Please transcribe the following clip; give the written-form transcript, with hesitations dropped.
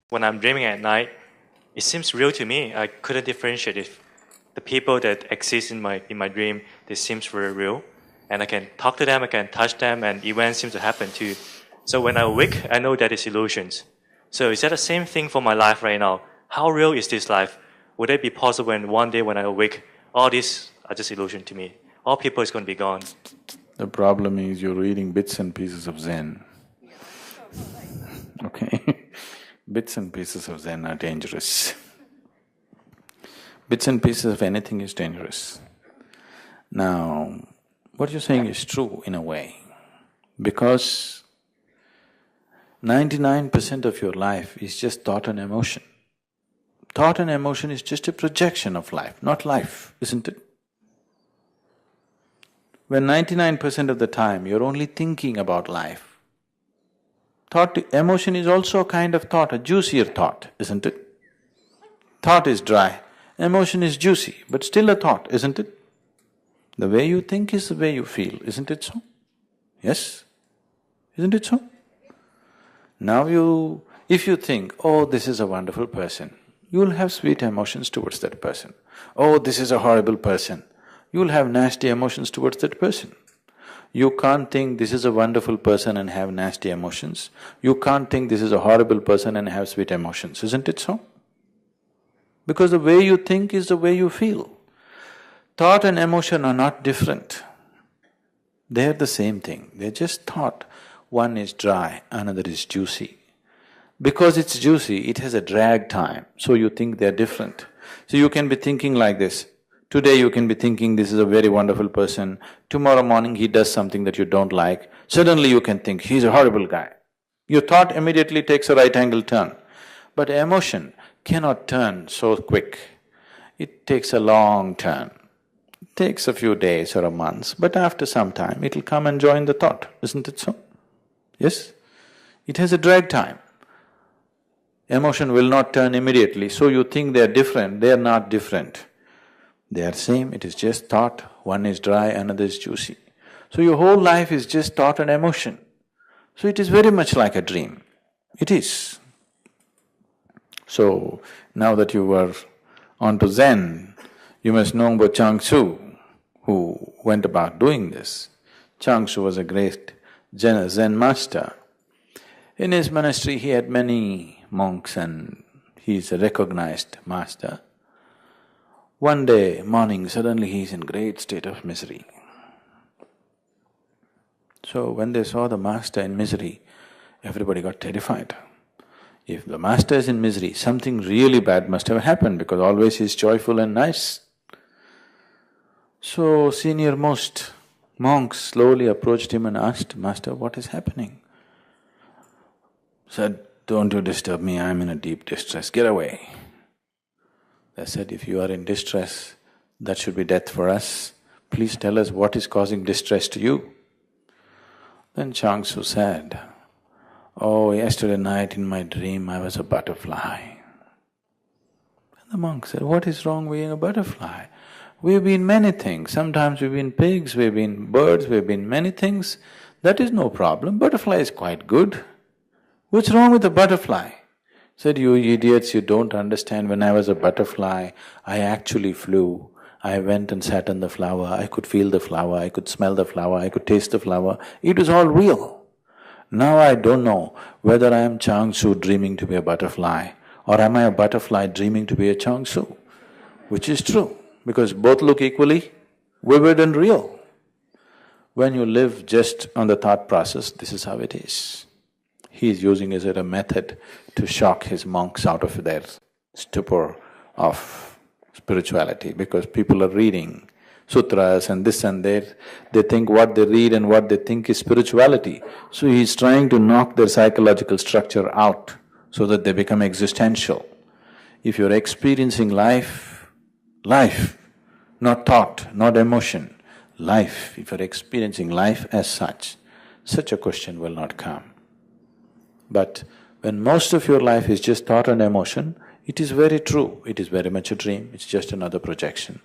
When I'm dreaming at night, it seems real to me. I couldn't differentiate if the people that exist in my dream, they seems very real. And I can talk to them, I can touch them, and events seem to happen too. So when I awake, I know that it's illusions. So is that the same thing for my life right now? How real is this life? Would it be possible when one day when I awake, all these are just illusion to me? All people is going to be gone. The problem is you're reading bits and pieces of Zen. Okay? Bits and pieces of Zen are dangerous. Bits and pieces of anything is dangerous. Now, what you're saying is true in a way, because 99% of your life is just thought and emotion. Thought and emotion is just a projection of life, not life, isn't it? When 99% of the time you're only thinking about life, emotion is also a kind of thought, a juicier thought, isn't it? Thought is dry, emotion is juicy, but still a thought, isn't it? The way you think is the way you feel, isn't it so? Yes? Isn't it so? Now if you think, oh, this is a wonderful person, you'll have sweet emotions towards that person. Oh, this is a horrible person, you'll have nasty emotions towards that person. You can't think this is a wonderful person and have nasty emotions. You can't think this is a horrible person and have sweet emotions, isn't it so? Because the way you think is the way you feel. Thought and emotion are not different. They're the same thing, they're just thought. One is dry, another is juicy. Because it's juicy, it has a drag time, so you think they're different. So you can be thinking like this, today you can be thinking this is a very wonderful person, tomorrow morning he does something that you don't like, suddenly you can think he's a horrible guy. Your thought immediately takes a right angle turn. But emotion cannot turn so quick, it takes a long turn. It takes a few days or a month, but after some time it'll come and join the thought, isn't it so? Yes? It has a drag time. Emotion will not turn immediately, so you think they're different, they're not different. They are same, it is just thought, one is dry, another is juicy. So your whole life is just thought and emotion. So it is very much like a dream. It is. So, now that you were onto Zen, you must know about Chuang Tzu, who went about doing this. Chuang Tzu was a great Zen master. In his monastery, he had many monks and he is a recognized master. One day morning, suddenly he is in great state of misery. So when they saw the master in misery, everybody got terrified. If the master is in misery, something really bad must have happened because always he is joyful and nice. So senior-most monks slowly approached him and asked, "Master, what is happening?" Said, "Don't you disturb me, I am in a deep distress, get away." They said, "If you are in distress, that should be death for us. Please tell us what is causing distress to you." Then Chuang Tzu said, "Oh, yesterday night in my dream I was a butterfly." And the monk said, "What is wrong being a butterfly? We've been many things, sometimes we've been pigs, we've been birds, we've been many things. That is no problem, butterfly is quite good. What's wrong with a butterfly?" Said, "You idiots, you don't understand, when I was a butterfly, I actually flew. I went and sat on the flower, I could feel the flower, I could smell the flower, I could taste the flower, it was all real. Now I don't know whether I am Chuang Tzu dreaming to be a butterfly or am I a butterfly dreaming to be a Chuang Tzu, which is true, because both look equally vivid and real. When you live just on the thought process, this is how it is." He is using it as a method to shock his monks out of their stupor of spirituality, because people are reading sutras and this and that, they think what they read and what they think is spirituality. So he is trying to knock their psychological structure out so that they become existential. If you're experiencing life, not thought, not emotion, life, if you're experiencing life as such a question will not come. But when most of your life is just thought and emotion, it is very true, it is very much a dream, it's just another projection.